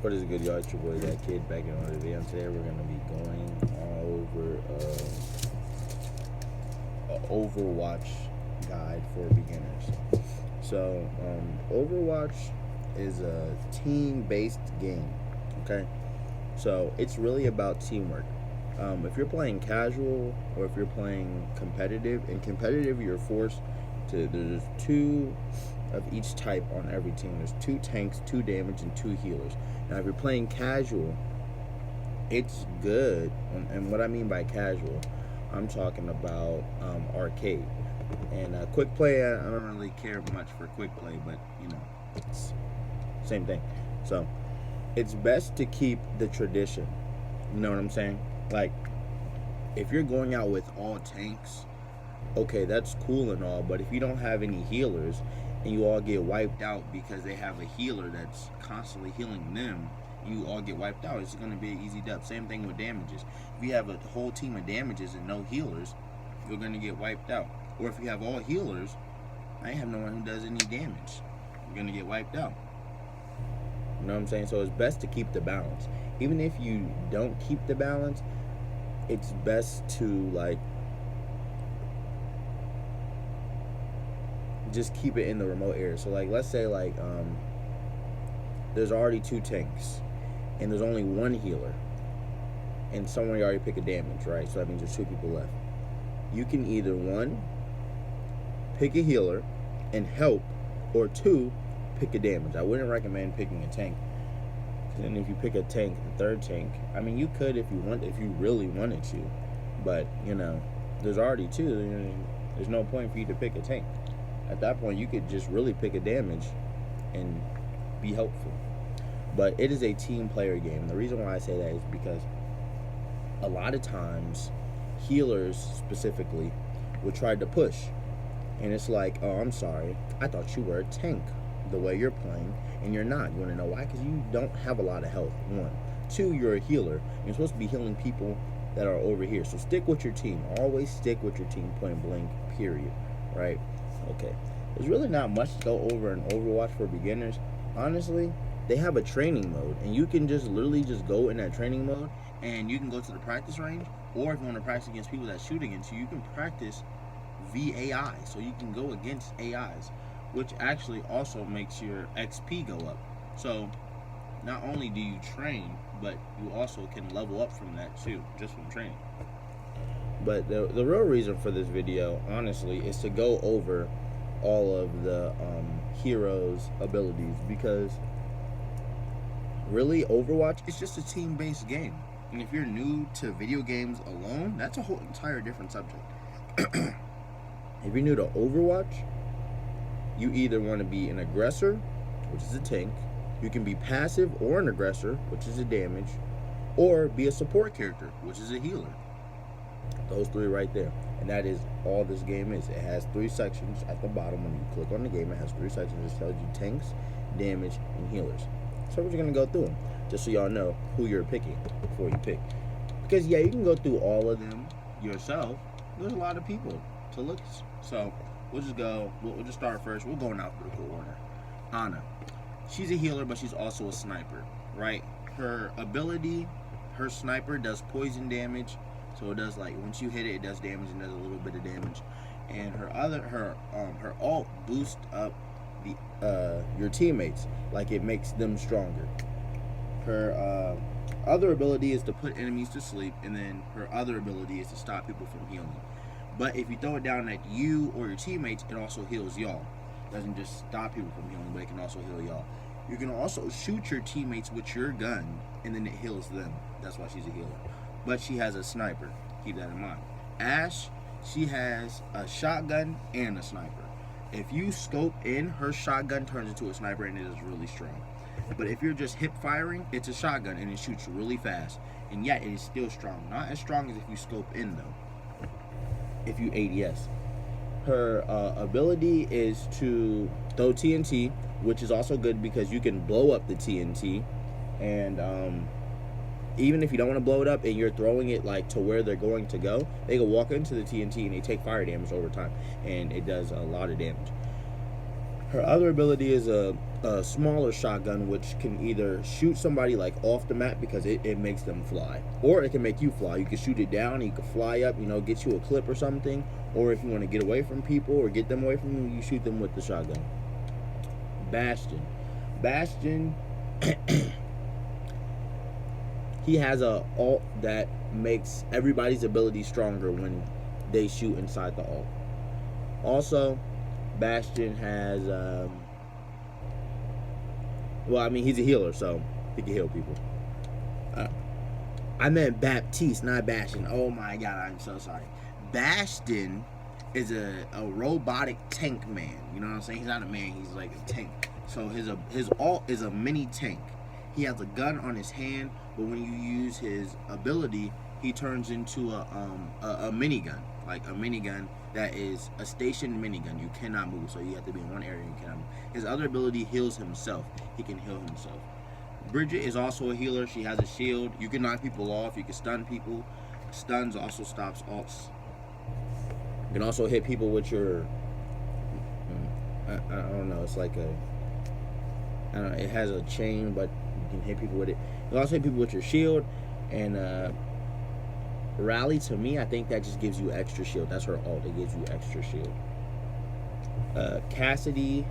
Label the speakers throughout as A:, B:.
A: What is good, y'all? It's your boy, That Kid, back in another video. And today we're going to be going over an Overwatch guide for beginners. So, Overwatch is a team-based game, okay? So, it's really about teamwork. If you're playing casual or if you're playing competitive, in competitive you're forced to, there's 2 of each type on every team. There's 2 tanks, 2 damage, and 2 healers. Now, if you're playing casual, it's good. And what I mean by casual, I'm talking about arcade. And quick play, I don't really care much for quick play, but, you know, it's same thing. So, it's best to keep the tradition. You know what I'm saying? Like, if you're going out with all tanks, okay, that's cool and all, but if you don't have any healers, and you all get wiped out because they have a healer that's constantly healing them, you all get wiped out, it's going to be an easy dub. Same thing with damages. If you have a whole team of damages and no healers, you're going to get wiped out. Or if you have all healers, I have no one who does any damage, you're going to get wiped out. You know what I'm saying? So it's best to keep the balance. Even if you don't keep the balance, it's best to, like, just keep it in the remote area. So, like, let's say, like, there's already 2 tanks, and there's only 1 healer, and someone already pick a damage, right? So that means there's 2 people left. You can either, 1, pick a healer and help, or 2, pick a damage. I wouldn't recommend picking a tank. And if you pick a tank, the 3rd tank, I mean, you could if you really wanted to, but, you know, there's already 2. There's no point for you to pick a tank. At that point, you could just really pick a damage and be helpful. But it is a team player game. The reason why I say that is because a lot of times, healers specifically will try to push. And it's like, oh, I'm sorry, I thought you were a tank the way you're playing, and you're not. You want to know why? Because you don't have a lot of health, 1. 2, you're a healer. You're supposed to be healing people that are over here. So stick with your team. Always stick with your team, point blank, period. Right? Okay, there's really not much to go over in Overwatch for beginners. Honestly, they have a training mode, and you can just literally just go in that training mode, and you can go to the practice range, or if you want to practice against people that shoot against you, you can practice VAI, so you can go against AIs, which actually also makes your XP go up. So not only do you train, but you also can level up from that too, just from training. But the real reason for this video, honestly, is to go over all of the heroes' abilities, because really, Overwatch is just a team-based game. And if you're new to video games alone, that's a whole entire different subject. If you're new to Overwatch, you either want to be an aggressor, which is a tank, you can be passive or an aggressor, which is a damage, or be a support character, which is a healer. Those 3 right there. And that is all this game is. It has 3 sections at the bottom. When you click on the game, it has 3 sections. It tells you tanks, damage, and healers. So we're just going to go through them, just so y'all know who you're picking before you pick. Because, yeah, you can go through all of them yourself. There's a lot of people to look. So we'll just go, we'll just start first. We'll go in alphabetical order. Ana. She's a healer, but she's also a sniper, right? Her ability, her sniper does poison damage. So it does, like, once you hit it, it does damage and does a little bit of damage. And her ult boosts up the your teammates, like it makes them stronger. Her other ability is to put enemies to sleep, and then her other ability is to stop people from healing. But if you throw it down at you or your teammates, it also heals y'all. It doesn't just stop people from healing, but it can also heal y'all. You can also shoot your teammates with your gun, and then it heals them. That's why she's a healer. But she has a sniper. Keep that in mind. Ash, she has a shotgun and a sniper. If you scope in, her shotgun turns into a sniper, and it is really strong. But if you're just hip firing, it's a shotgun, and it shoots really fast. And yet, it is still strong. Not as strong as if you scope in, though. If you ADS. Her ability is to throw TNT, which is also good because you can blow up the TNT. And even if you don't want to blow it up and you're throwing it like to where they're going to go, they can walk into the TNT and they take fire damage over time, and it does a lot of damage. Her other ability is a a smaller shotgun, which can either shoot somebody like off the map because it makes them fly, or it can make you fly. You can shoot it down and you can fly up, you know, get you a clip or something. Or if you want to get away from people or get them away from you, you shoot them with the shotgun. Bastion he has a ult that makes everybody's ability stronger when they shoot inside the ult. Also, Bastion has well, I mean, he's a healer, so he can heal people. I meant Baptiste, not Bastion. Oh my god, I'm so sorry. Bastion is a robotic tank man. You know what I'm saying? He's not a man, he's like a tank. So his ult is a mini tank. He has a gun on his hand, but when you use his ability, he turns into a minigun. Like a minigun that is a stationed minigun. You cannot move, so you have to be in one area and you cannot move. His other ability heals himself. He can heal himself. Bridget is also a healer. She has a shield. You can knock people off. You can stun people. Stuns also stops ults. You can also hit people with your... I don't know. It's like a... I don't know. It has a chain, but you can hit people with it. You can also hit people with your shield. And Rally, to me, I think that just gives you extra shield. That's her ult. It gives you extra shield. Cassidy...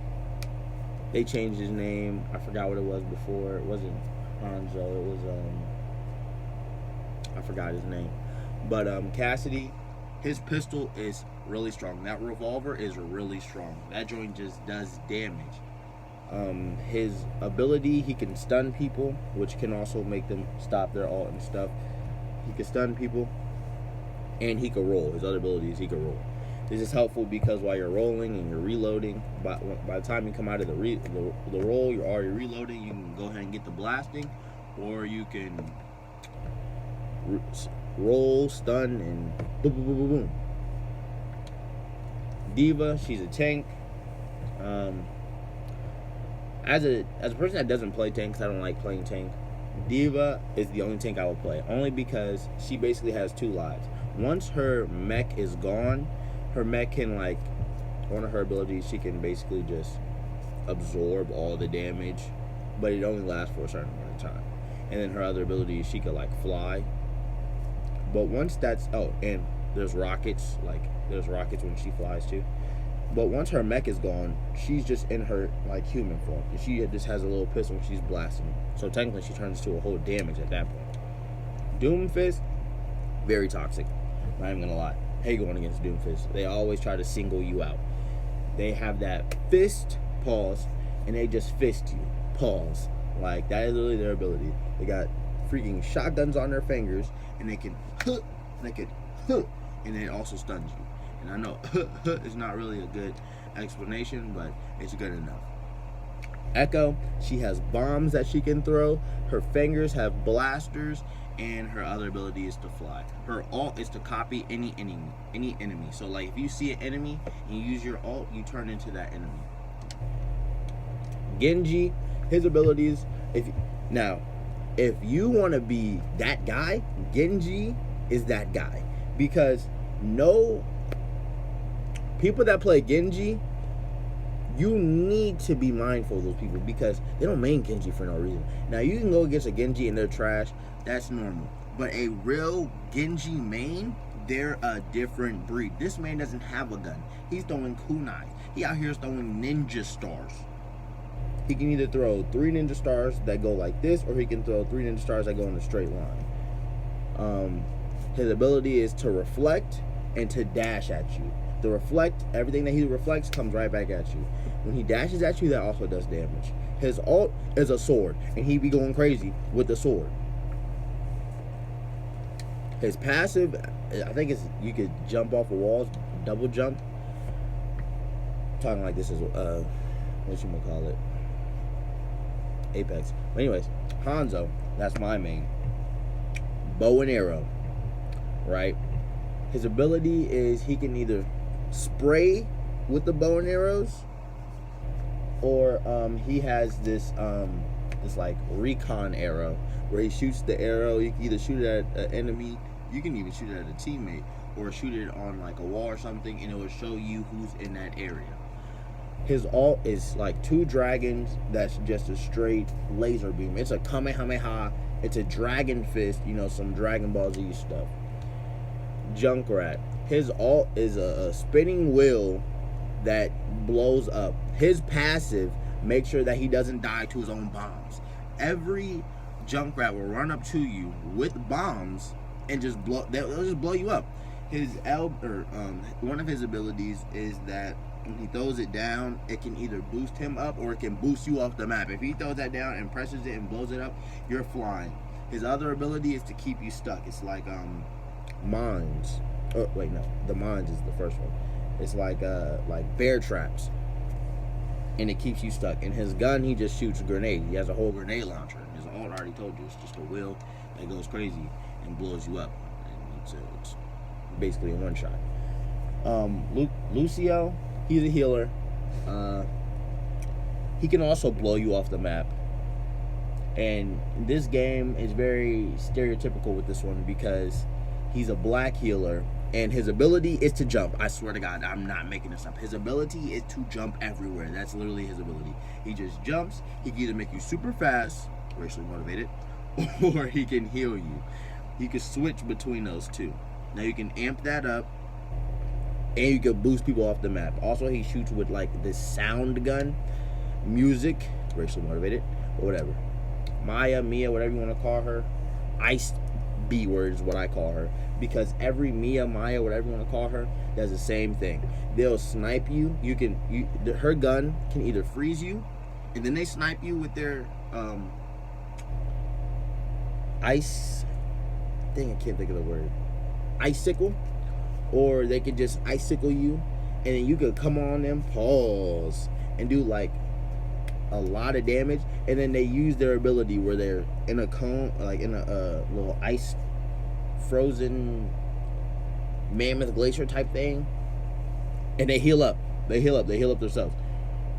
A: They changed his name. I forgot what it was before. It wasn't Hanzo. It was I forgot his name. But Cassidy, his pistol is really strong. That revolver is really strong. That joint just does damage. His ability, he can stun people, which can also make them stop their ult and stuff. He can stun people, and he can roll. His other ability is he can roll. This is helpful because while you're rolling and you're reloading, by the time you come out of the roll, you're already reloading. You can go ahead and get the blasting, or you can roll, stun, and boom, boom, boom, boom, boom. Diva, she's a tank. As a person that doesn't play tanks, I don't like playing tank. Diva is the only tank I will play, only because she basically has 2 lives. Once her mech is gone, her mech can, like, one of her abilities, she can basically just absorb all the damage, but it only lasts for a certain amount of time. And then her other ability is she can, like, fly. But once that's, oh, and there's rockets, like, there's rockets when she flies too. But once her mech is gone, she's just in her, like, human form. And she just has a little pistol and she's blasting. So technically she turns into a whole damage at that point. Doomfist, very toxic. Not even gonna lie. Hate going against Doomfist. They always try to single you out. They have that fist, pause, and they just fist you, pause. Like, that is literally their ability. They got freaking shotguns on their fingers, and they can and it also stuns you. And I know is not really a good explanation, but it's good enough. Echo, she has bombs that she can throw. Her fingers have blasters, and her other ability is to fly. Her ult is to copy any enemy. So, like, if you see an enemy and you use your ult, you turn into that enemy. Genji, his abilities, if you want to be that guy, Genji is that guy. Because no people that play Genji, you need to be mindful of those people because they don't main Genji for no reason. Now, you can go against a Genji and they're trash. That's normal. But a real Genji main, they're a different breed. This man doesn't have a gun. He's throwing kunais. He out here throwing ninja stars. He can either throw 3 ninja stars that go like this, or he can throw 3 ninja stars that go in a straight line. His ability is to reflect and to dash at you. The reflect, everything that he reflects comes right back at you. When he dashes at you, that also does damage. His ult is a sword, and he be going crazy with the sword. His passive, I think it's you could jump off of walls, double jump. I'm talking like this is what you gonna call it, Apex. But anyways, Hanzo, that's my main. Bow and arrow, right? His ability is he can either spray with the bow and arrows, or he has this like recon arrow where he shoots the arrow. You can either shoot it at an enemy, you can even shoot it at a teammate, or shoot it on like a wall or something, and it will show you who's in that area. His ult is like 2 dragons that's just a straight laser beam. It's a Kamehameha. It's a dragon fist, you know, some Dragon Ball Z stuff. Junkrat. His ult is a spinning wheel that blows up. His passive makes sure that he doesn't die to his own bombs. Every Junkrat will run up to you with bombs and just they'll just blow you up. One of his abilities is that when he throws it down, it can either boost him up or it can boost you off the map. If he throws that down and presses it and blows it up, you're flying. His other ability is to keep you stuck. It's like mines. Oh wait, no, the mines is the first one. It's like bear traps, and it keeps you stuck. And his gun, he just shoots grenades. He has a whole grenade launcher. His ult, already told you, it's just a wheel that goes crazy and blows you up. And it's basically a one shot. Lucio, he's a healer. He can also blow you off the map. And this game is very stereotypical with this one because he's a black healer and his ability is to jump. I swear to God, I'm not making this up. His ability is to jump everywhere. That's literally his ability. He just jumps. He can either make you super fast, racially motivated, or he can heal you. You can switch between those two. Now you can amp that up and you can boost people off the map. Also, he shoots with like this sound gun, music, racially motivated, or whatever. Mia, whatever you want to call her. Ice B word is what I call her. Because every Mia, whatever you want to call her, does the same thing. They'll snipe you. Her gun can either freeze you, and then they snipe you with their ice. Dang, I can't think of the word. Icicle, or they could just icicle you, and then you could come on them, pause, and do like a lot of damage, and then they use their ability where they're in a cone, like in a little ice frozen mammoth glacier type thing, and they heal up themselves.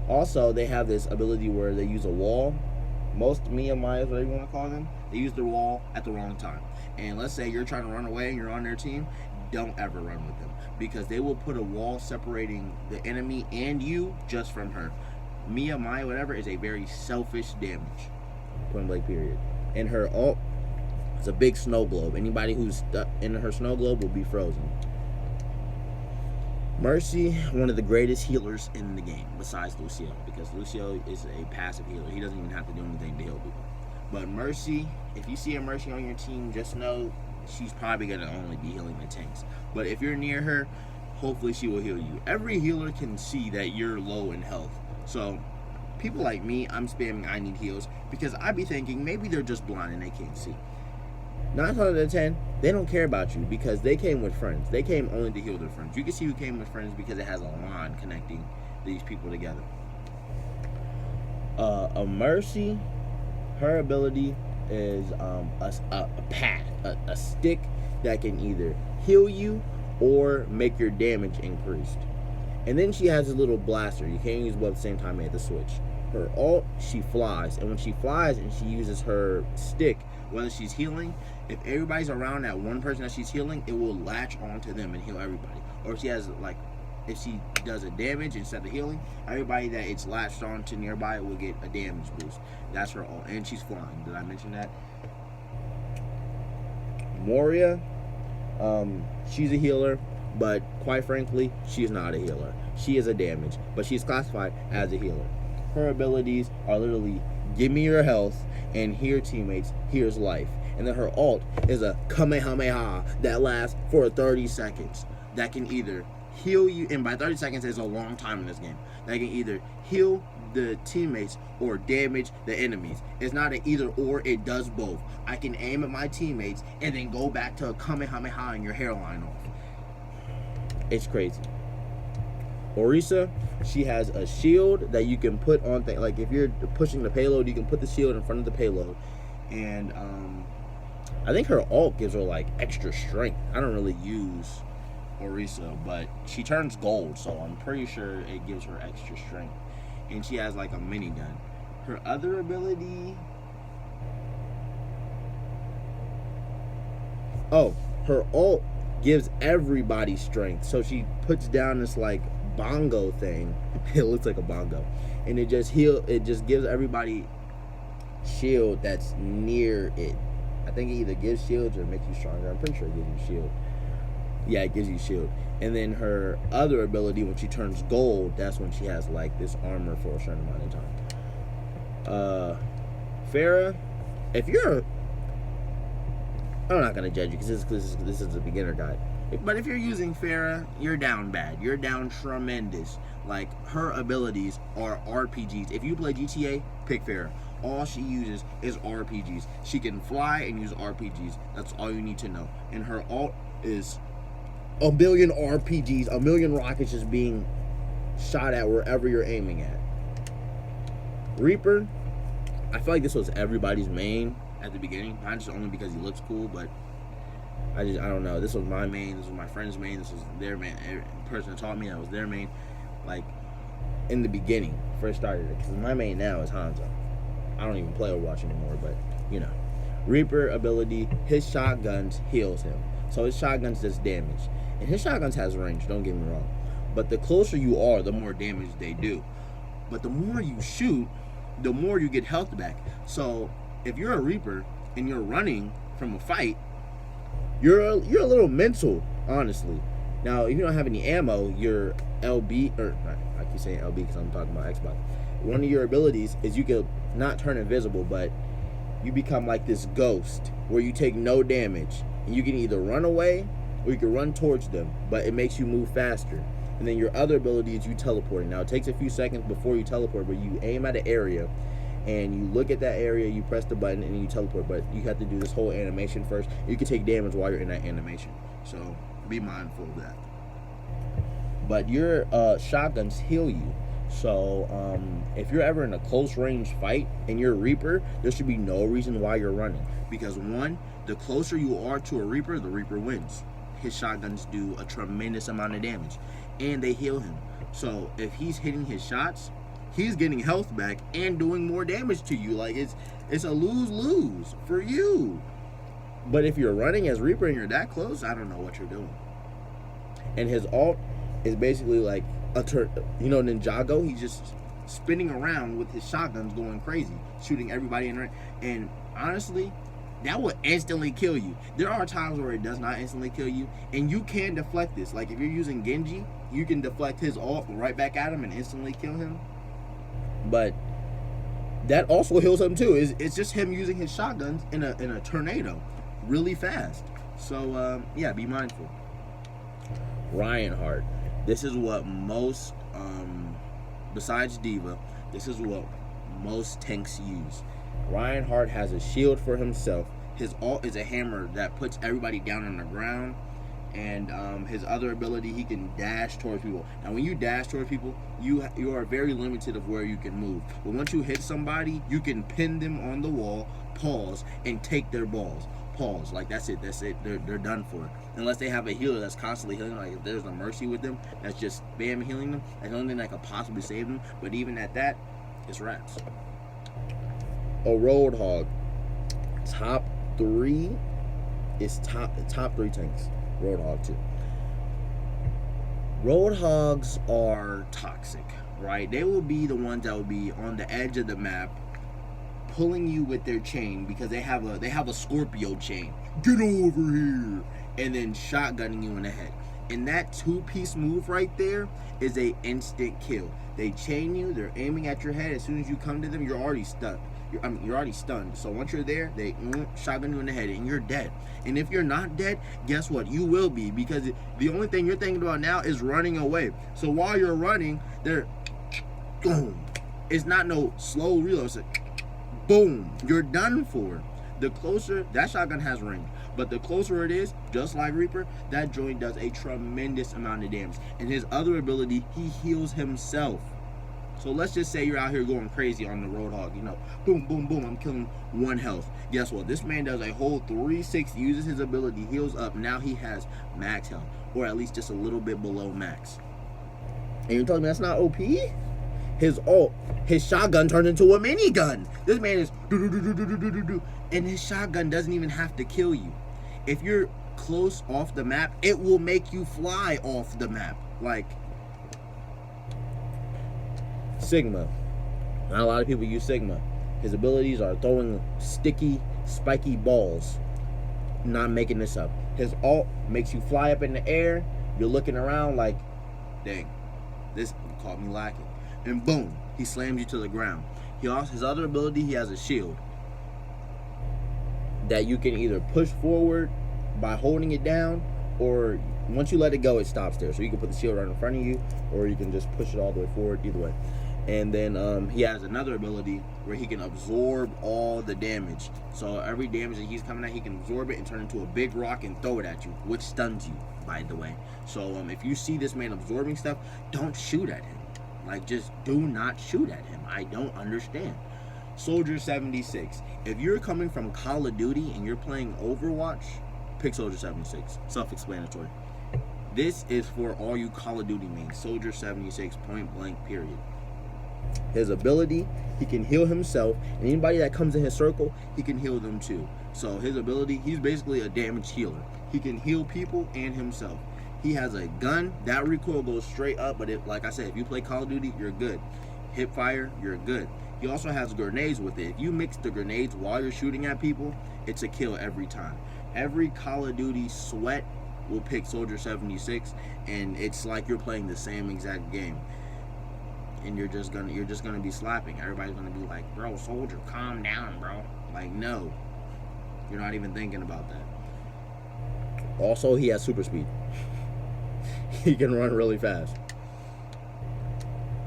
A: Also, they have this ability where they use a wall. Most Mayas, whatever you want to call them, they use their wall at the wrong time. And let's say you're trying to run away and you're on their team, don't ever run with them, because they will put a wall separating the enemy and you just from her. Mia, whatever, is a very selfish damage. Point blank period. And her ult is a big snow globe. Anybody who's stuck in her snow globe will be frozen. Mercy, one of the greatest healers in the game, besides Lucio, because Lucio is a passive healer. He doesn't even have to do anything to heal people. But Mercy, if you see a Mercy on your team, just know she's probably going to only be healing the tanks. But if you're near her, hopefully she will heal you. Every healer can see that you're low in health. So people like me, I'm spamming I need heals because I be thinking maybe they're just blind and they can't see. 9 out of 10, they don't care about you because they came with friends. They came only to heal their friends. You can see who came with friends because it has a line connecting these people together. A Mercy, her ability is a path, a stick that can either heal you or make your damage increased. And then she has a little blaster. You can't use both at the same time. You have to switch. Her ult, she flies. And when she flies and she uses her stick, whether she's healing, if everybody's around that one person that she's healing, it will latch onto them and heal everybody. Or if she has, like, if she does a damage instead of healing, everybody that it's latched on to nearby will get a damage boost. That's her ult. And she's flying. Did I mention that? Moria, she's a healer. But quite frankly, she's not a healer. She is a damage, but she's classified as a healer. Her abilities are literally, give me your health, and here teammates, here's life. And then her ult is a Kamehameha that lasts for 30 seconds. That can either heal you, and by 30 seconds is a long time in this game. That can either heal the teammates or damage the enemies. It's not an either or, it does both. I can aim at my teammates and then go back to a Kamehameha and your hairline off. It's crazy. Orisa, she has a shield that you can put on things. Like if you're pushing the payload, you can put the shield in front of the payload. And I think her ult gives her like extra strength. I don't really use Orisa, but she turns gold, so I'm pretty sure it gives her extra strength. And she has like a minigun. Her other ability... Oh, her ult gives everybody strength. So she puts down this like bongo thing. It looks like a bongo, and it just gives everybody shield that's near it. I think it either gives shields or makes you stronger. I'm pretty sure it gives you shield. Yeah, it gives you shield. And then her other ability, when she turns gold, that's when she has like this armor for a certain amount of time. Pharah, if you're, I'm not gonna judge you because this is a beginner guide. But if you're using Pharah, you're down bad. You're down tremendous. Like, her abilities are RPGs. If you play GTA, pick Pharah. All she uses is RPGs. She can fly and use RPGs. That's all you need to know. And her ult is a million RPGs, a million rockets just being shot at wherever you're aiming at. Reaper, I feel like this was everybody's main at the beginning. Not just only because he looks cool, but I don't know. This was my main. This was my friend's main. This was their main. Every person that taught me, that was their main. Like, in the beginning, first started it. Because my main now is Hanzo. I don't even play Overwatch anymore, but, you know. Reaper ability, his shotguns heals him. So his shotguns does damage. And his shotguns has range, don't get me wrong. But the closer you are, the more damage they do. But the more you shoot, the more you get health back. So if you're a Reaper and you're running from a fight, you're a little mental, honestly. Now, if you don't have any ammo, your LB, or I keep saying LB because I'm talking about Xbox. One of your abilities is you can not turn invisible, but you become like this ghost where you take no damage. And you can either run away or you can run towards them, but it makes you move faster. And then your other ability is you teleporting. Now, it takes a few seconds before you teleport, but you aim at an area and you look at that area, you press the button, and you teleport. But you have to do this whole animation first. You can take damage while you're in that animation. So be mindful of that. But your shotguns heal you. So if you're ever in a close range fight and you're a Reaper, there should be no reason why you're running. Because one, the closer you are to a Reaper, the Reaper wins. His shotguns do a tremendous amount of damage. And they heal him. So if he's hitting his shots, he's getting health back and doing more damage to you. Like, it's a lose-lose for you. But if you're running as Reaper and you're that close, I don't know what you're doing. And his ult is basically like a Ninjago. He's just spinning around with his shotguns going crazy, shooting everybody in there. And honestly, that will instantly kill you. There are times where it does not instantly kill you, and you can deflect this. Like, if you're using Genji, you can deflect his ult right back at him and instantly kill him. But that also heals him too. It's just him using his shotguns in a tornado really fast. So yeah, be mindful. Reinhardt. This is what most besides D.Va, this is what most tanks use. Reinhardt has a shield for himself. His ult is a hammer that puts everybody down on the ground. And his other ability, he can dash towards people. Now, when you dash towards people, you are very limited of where you can move. But once you hit somebody, you can pin them on the wall, pause, and take their balls. Pause. Like, that's it. They're done for. Unless they have a healer that's constantly healing. Like, if there's a Mercy with them, that's just bam healing them. That's the only thing that could possibly save them. But even at that, it's rats. A Roadhog. Top 3 is top 3 tanks. Roadhog too. Roadhogs are toxic, right? They will be the ones that will be on the edge of the map, pulling you with their chain because they have a Scorpio chain. Get over here, and then shotgunning you in the head. And that 2-piece move right there is a instant kill. They chain you. They're aiming at your head. As soon as you come to them, you're already stuck. You're already stunned. So once you're there, they shotgun you in the head and you're dead. And if you're not dead, guess what? You will be, because the only thing you're thinking about now is running away. So while you're running, they're boom. It's not no slow reload. It's like boom. You're done for. The closer, that shotgun has range, but the closer it is, just like Reaper, that joint does a tremendous amount of damage. And his other ability, he heals himself. So let's just say you're out here going crazy on the Roadhog, you know, boom, boom, boom, I'm killing 1 health. Guess what? This man does a whole 360, uses his ability, heals up. Now he has max health, or at least just a little bit below max. And you're telling me that's not OP? His ult, his shotgun turned into a minigun. This man is do, and his shotgun doesn't even have to kill you. If you're close off the map, it will make you fly off the map. Like, Sigma. Not a lot of people use Sigma. His abilities are throwing sticky, spiky balls. Not making this up. His ult makes you fly up in the air. You're looking around like, dang, this caught me lacking. And boom, he slams you to the ground. His other ability, he has a shield that you can either push forward by holding it down, or once you let it go, it stops there. So you can put the shield right in front of you, or you can just push it all the way forward, either way. And then he has another ability where he can absorb all the damage. So every damage that he's coming at, he can absorb it and turn into a big rock and throw it at you, which stuns you, by the way. So if you see this man absorbing stuff, don't shoot at him. Like, just do not shoot at him. I don't understand. Soldier 76. If you're coming from Call of Duty and you're playing Overwatch, pick Soldier 76. Self-explanatory. This is for all you Call of Duty mains. Soldier 76, point blank, period. His ability, he can heal himself, and anybody that comes in his circle, he can heal them too. So his ability, he's basically a damage healer. He can heal people and himself. He has a gun. That recoil goes straight up, but like I said, if you play Call of Duty, you're good. Hip fire, you're good. He also has grenades with it. If you mix the grenades while you're shooting at people, it's a kill every time. Every Call of Duty sweat will pick Soldier 76, and it's like you're playing the same exact game. And you're just gonna be slapping. Everybody's gonna be like, bro, Soldier, calm down, bro. Like, no. You're not even thinking about that. Also, he has super speed. He can run really fast.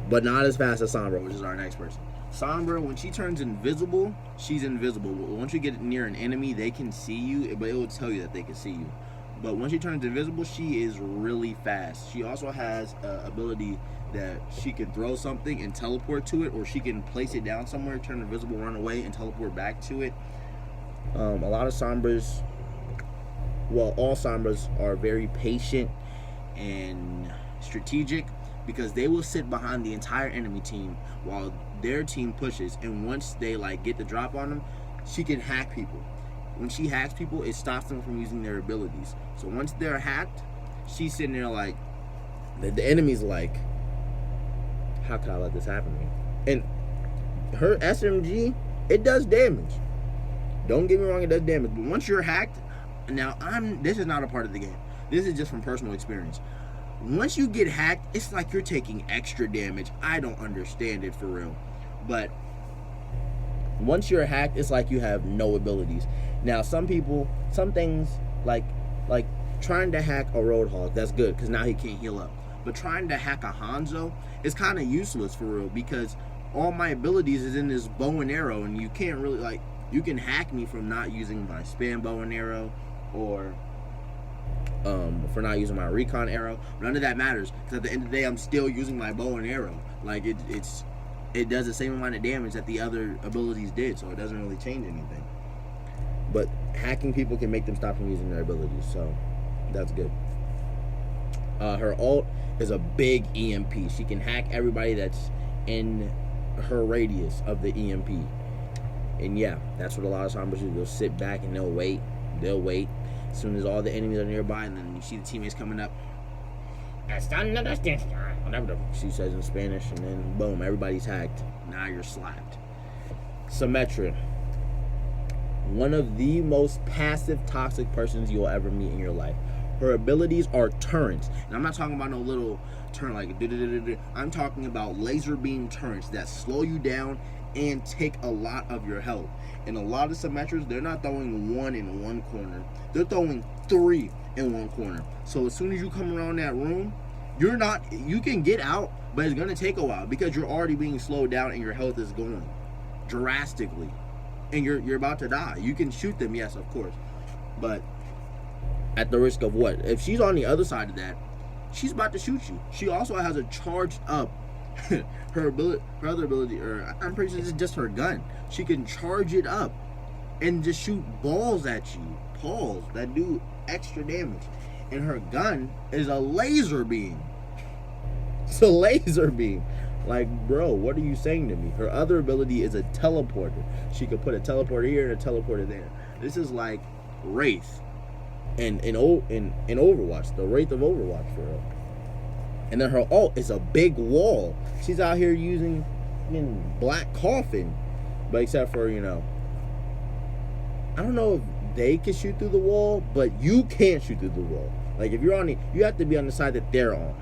A: But not as fast as Sombra, which is our next person. Sombra, when she turns invisible, she's invisible. Once you get near an enemy, they can see you, but it will tell you that they can see you. But once she turns invisible, she is really fast. She also has an ability that she can throw something and teleport to it, or she can place it down somewhere, turn invisible, run away, and teleport back to it. A lot of Sombras, well, all Sombras are very patient and strategic, because they will sit behind the entire enemy team while their team pushes, and once they like get the drop on them, she can hack people. When she hacks people, it stops them from using their abilities. So once they're hacked, she's sitting there like, the enemy's like, how can I let this happen to me? And her SMG, it does damage. Don't get me wrong, it does damage. But once you're hacked, now this is not a part of the game. This is just from personal experience. Once you get hacked, it's like you're taking extra damage. I don't understand it for real. But once you're hacked, it's like you have no abilities. Now, some things like trying to hack a Roadhog, that's good, because now he can't heal up. But trying to hack a Hanzo is kind of useless for real, because all my abilities is in this bow and arrow, and you can't really, like, you can hack me from not using my spam bow and arrow, or for not using my recon arrow. None of that matters, because at the end of the day, I'm still using my bow and arrow. Like, it does the same amount of damage that the other abilities did, so it doesn't really change anything. But hacking people can make them stop from using their abilities, so that's good. Her ult is a big EMP. She can hack everybody that's in her radius of the EMP. And yeah, that's what a lot of Sombras do. They'll sit back and they'll wait. As soon as all the enemies are nearby, and then you see the teammates coming up, whatever she says in Spanish, and then boom, everybody's hacked. Now you're slapped. Symmetra. One of the most passive, toxic persons you'll ever meet in your life. Her abilities are turrets. And I'm not talking about no little turn like I'm talking about laser beam turrets that slow you down and take a lot of your health. And a lot of Symmetras, they're not throwing one in one corner. They're throwing 3 in one corner. So as soon as you come around that room, you can get out, but it's gonna take a while, because you're already being slowed down and your health is going drastically. And you're about to die. You can shoot them, yes, of course. But at the risk of what? If she's on the other side of that, she's about to shoot you. She also has a charged up her other ability, or I'm pretty sure this is just her gun. She can charge it up and just shoot balls at you, balls that do extra damage. And her gun is a laser beam. It's a laser beam. Like, bro, what are you saying to me? Her other ability is a teleporter. She could put a teleporter here and a teleporter there. This is like Wraith in Overwatch, the Wraith of Overwatch, for real. And then her ult is a big wall. She's out here using fucking black coffin. But except for, you know, I don't know if they can shoot through the wall, but you can't shoot through the wall. Like, if you're on the, you have to be on the side that they're on.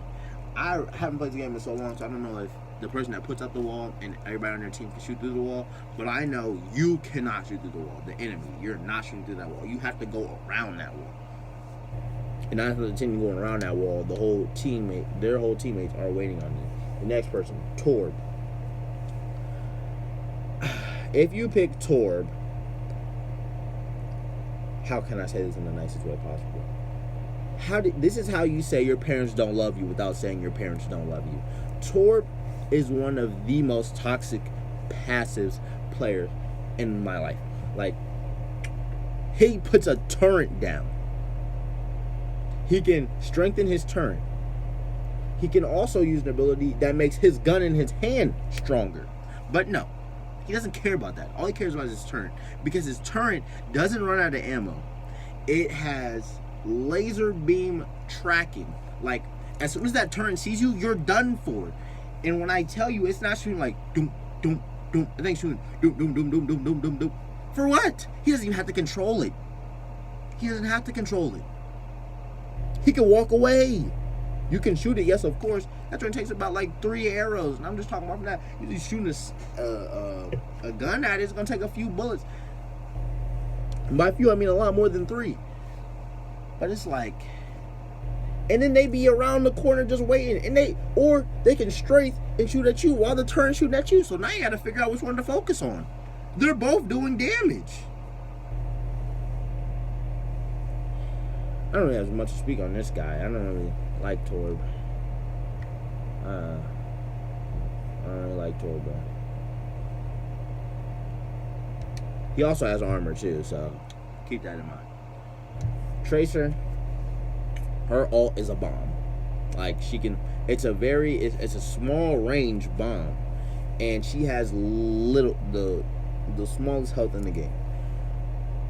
A: I haven't played the game in so long, so I don't know if the person that puts up the wall and everybody on their team can shoot through the wall. But I know you cannot shoot through the wall. The enemy, you're not shooting through that wall. You have to go around that wall. And after the team going around that wall, the whole teammate, their whole teammates are waiting on you. The next person, Torb. If you pick Torb, how can I say this in the nicest way possible? This is how you say your parents don't love you without saying your parents don't love you. Torb is one of the most toxic passives players in my life. Like, he puts a turret down. He can strengthen his turret. He can also use an ability that makes his gun in his hand stronger. But no, he doesn't care about that. All he cares about is his turret. Because his turret doesn't run out of ammo. It has laser beam tracking. Like, as soon as that turret sees you, you're done for. And when I tell you, it's not shooting like doom, doom, doom. I think shooting doom, doom, doom, doom, doom, doom, doom, doom. For what? He doesn't even have to control it. He doesn't have to control it. He can walk away. You can shoot it, yes, of course. That turn takes about like 3 arrows, and I'm just talking about that. You're just shooting a gun at it. It's gonna take a few bullets. And by few, I mean a lot more than 3. But it's like, and then they be around the corner just waiting, and they can strafe and shoot at you while the turn's shooting at you. So now you got to figure out which one to focus on. They're both doing damage. I don't really have much to speak on this guy. I don't really like Torb. I don't really like Torb, bro. He also has armor too, so keep that in mind. Tracer, her ult is a bomb. Like, she can, it's a small range bomb, and she has the smallest health in the game.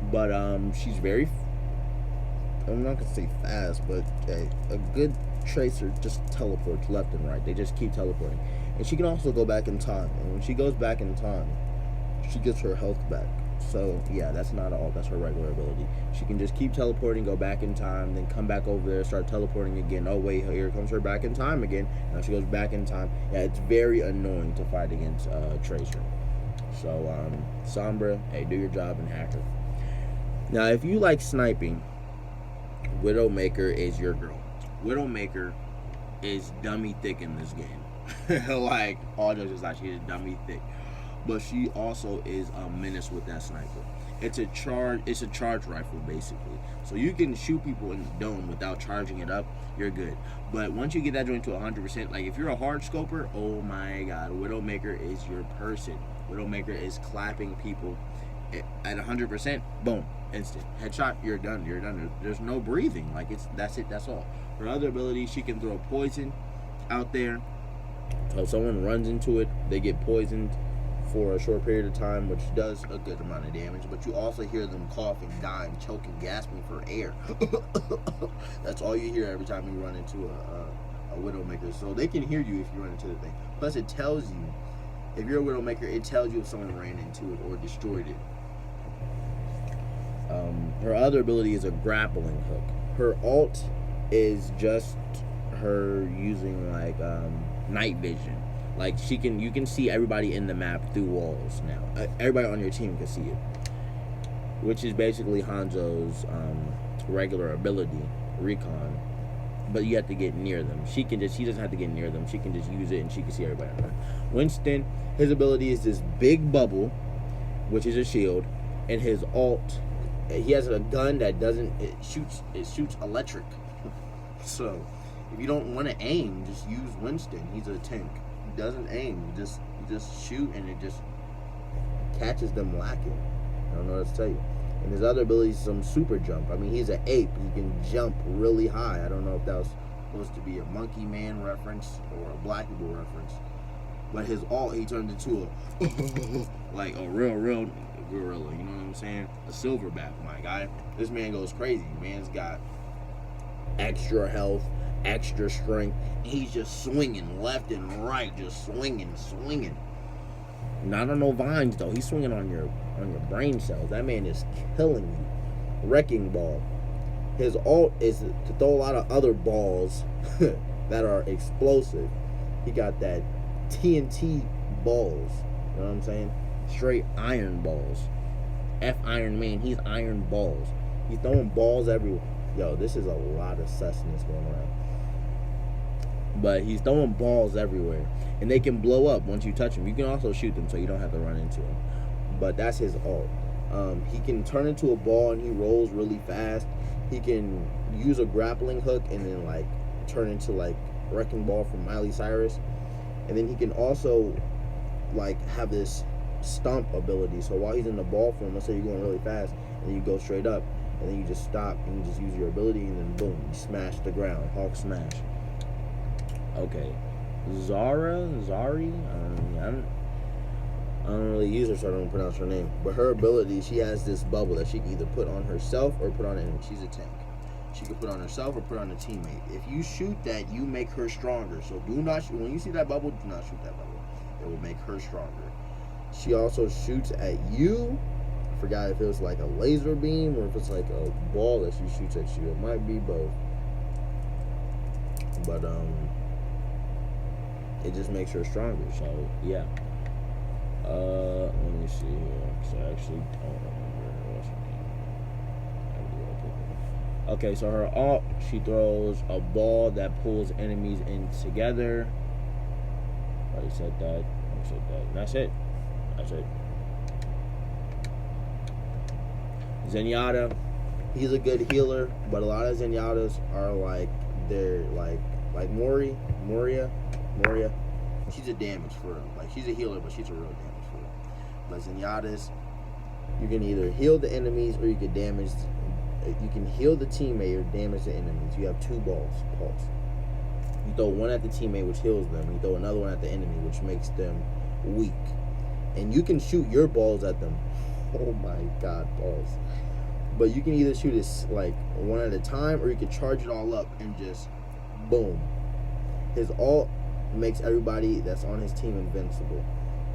A: But she's very, I'm not gonna say fast, but a good Tracer just teleports left and right. They just keep teleporting. And she can also go back in time. And when she goes back in time, she gets her health back. So yeah, that's not all. That's her regular ability. She can just keep teleporting, go back in time, then come back over there, start teleporting again. Oh wait, here comes her back in time again. Now she goes back in time. Yeah, it's very annoying to fight against Tracer. So Sombra, hey, do your job and hack her. Now, if you like sniping, Widowmaker is your girl. Widowmaker is dummy thick in this game. Like, all jokes aside, she is dummy thick. But she also is a menace with that sniper. It's a charge rifle, basically. So you can shoot people in the dome without charging it up, you're good. But once you get that joint to 100%, like if you're a hard scoper, oh my god, Widowmaker is your person. Widowmaker is clapping people at 100%, boom, instant. Headshot, you're done, you're done. There's no breathing, like that's it, that's all. Her other ability, she can throw poison out there. So if someone runs into it, they get poisoned for a short period of time, which does a good amount of damage, but you also hear them coughing, dying, choking, gasping for air. That's all you hear every time you run into a Widowmaker. So they can hear you if you run into the thing. Plus it tells you, if you're a Widowmaker, it tells you if someone ran into it or destroyed it. Her other ability is a grappling hook. Her ult is just her using like night vision. Like you can see everybody in the map through walls now. Everybody on your team can see it, which is basically Hanzo's regular ability, recon. But you have to get near them. She doesn't have to get near them. She can just use it and she can see everybody around. Winston, his ability is this big bubble, which is a shield, and his ult, he has a gun that it shoots electric. So if you don't want to aim, just use Winston. He's a tank. He doesn't aim. You just shoot and it just catches them lacking. I don't know what to tell you. And his other ability is some super jump. I mean, he's an ape. He can jump really high. I don't know if that was supposed to be a Monkey Man reference or a Black People reference. But his ult, he turned into like a real gorilla. You know what I'm saying? A silverback, my guy. This man goes crazy. Man's got extra health, extra strength. He's just swinging left and right, just swinging. Not on no vines though. He's swinging on your brain cells. That man is killing you. Wrecking ball. His ult is to throw a lot of other balls that are explosive. He got that TNT balls. You know what I'm saying? Straight iron balls. F Iron Man. He's iron balls. He's throwing balls everywhere. Yo, this is a lot of sussness going around. But he's throwing balls everywhere. And they can blow up once you touch them. You can also shoot them so you don't have to run into them. But that's his ult. He can turn into a ball and he rolls really fast. He can use a grappling hook and then like turn into like Wrecking Ball from Miley Cyrus. And then he can also like have this stomp ability. So while he's in the ball form, let's say you're going really fast and then you go straight up and then you just stop and you just use your ability and then boom, you smash the ground. Hulk smash. Okay. Zari? I don't really use her, so I don't pronounce her name. But her ability, she has this bubble that she can either put on herself or put on an enemy. She's a tank. She can put on herself or put on a teammate. If you shoot that, you make her stronger. So do not shoot. When you see that bubble, do not shoot that bubble. It will make her stronger. She also shoots at you. I forgot if it was like a laser beam or if it's like a ball that she shoots at you. It might be both. But it just makes her stronger. So yeah. Let me see here. So I actually don't remember what's her name. Okay, so her ult, she throws a ball that pulls enemies in together. Already said that. That's it. Zenyatta, he's a good healer, but a lot of Zenyatas are like they're like Moria. She's a damage for real. Like she's a healer, but she's a real damage for real. But Zenyatas, you can either heal the enemies or you can damage. You can heal the teammate or damage the enemies. You have two balls. Pulse. You throw one at the teammate, which heals them. You throw another one at the enemy, which makes them weak. And you can shoot your balls at them. Oh my God, balls! But you can either shoot it like one at a time, or you can charge it all up and just boom. His ult makes everybody that's on his team invincible.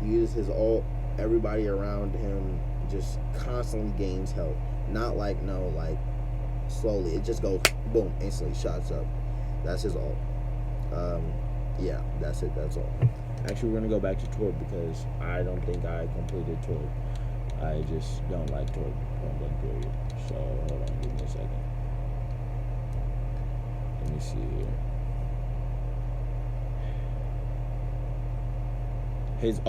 A: He uses his ult, everybody around him just constantly gains health. Not like slowly. It just goes boom, instantly shots up. That's his ult. Yeah, that's it. That's all. Actually, we're gonna go back to Torb because I don't think I completed Torb. I just don't like Torb. Period. So hold on, give me a second. Let me see here. His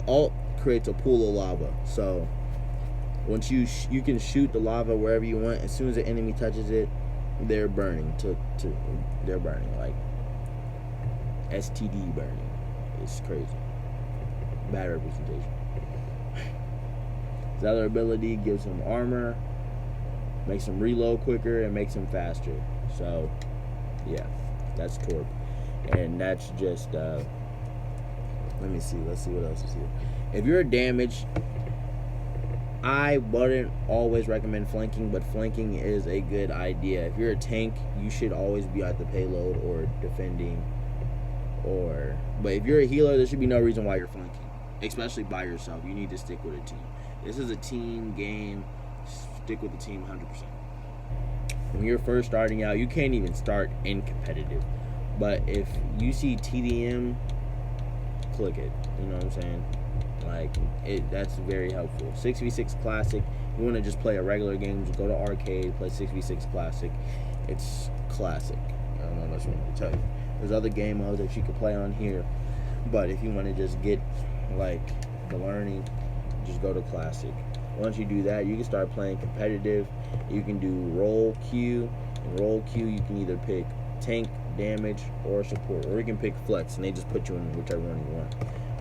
A: ult creates a pool of lava. So once you can shoot the lava wherever you want. As soon as the enemy touches it, they're burning. They're burning like STD burning. It's crazy. Bad representation. His other ability gives him armor, makes him reload quicker, and makes him faster. So yeah, that's Torb, and that's just. Let me see. Let's see what else is here. If you're damaged, I wouldn't always recommend flanking, but flanking is a good idea. If you're a tank, you should always be at the payload or defending. But if you're a healer, there should be no reason why you're flanking, especially by yourself. You need to stick with a team. This is a team game. Stick with the team 100%. When you're first starting out, you can't even start in competitive. But if you see TDM, click it. You know what I'm saying? Like that's very helpful. 6v6 classic. You want to just play a regular game, just go to arcade, play 6v6 classic. It's classic. I don't know what else I want to tell you. There's other game modes that you can play on here, but if you want to just get like the learning, just go to classic. Once you do that, you can start playing competitive. You can do role queue. In role queue, you can either pick tank, damage, or support, or you can pick flex, and they just put you in whichever one you want.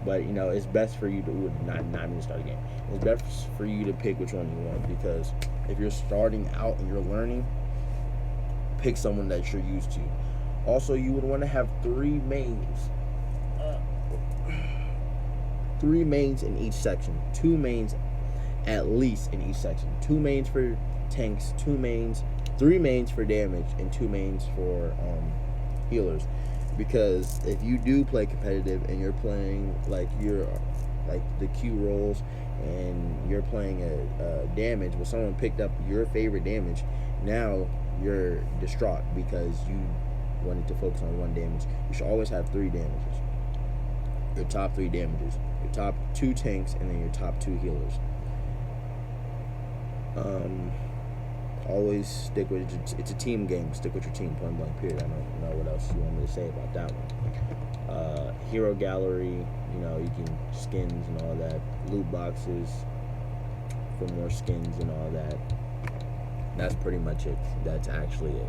A: But you know, it's best for you to not even start a game. It's best for you to pick which one you want, because if you're starting out and you're learning, pick someone that you're used to. Also, you would want to have 3 mains. 3 mains in each section. 2 mains at least in each section. 2 mains for tanks, 3 mains for damage, and 2 mains for healers. Because if you do play competitive and you're playing like you're like the Q rolls, and you're playing a damage, but someone picked up your favorite damage, now you're distraught because you wanted to focus on one damage. You should always have 3 damages. Your top 3 damages, your top 2 tanks, and then your top 2 healers. Always stick with it. It's a team game. Stick with your team, point blank, period. I don't know what else you want me to say about that one. Hero gallery, you know, you can skins and all that. Loot boxes for more skins and all that. That's pretty much it. That's actually it.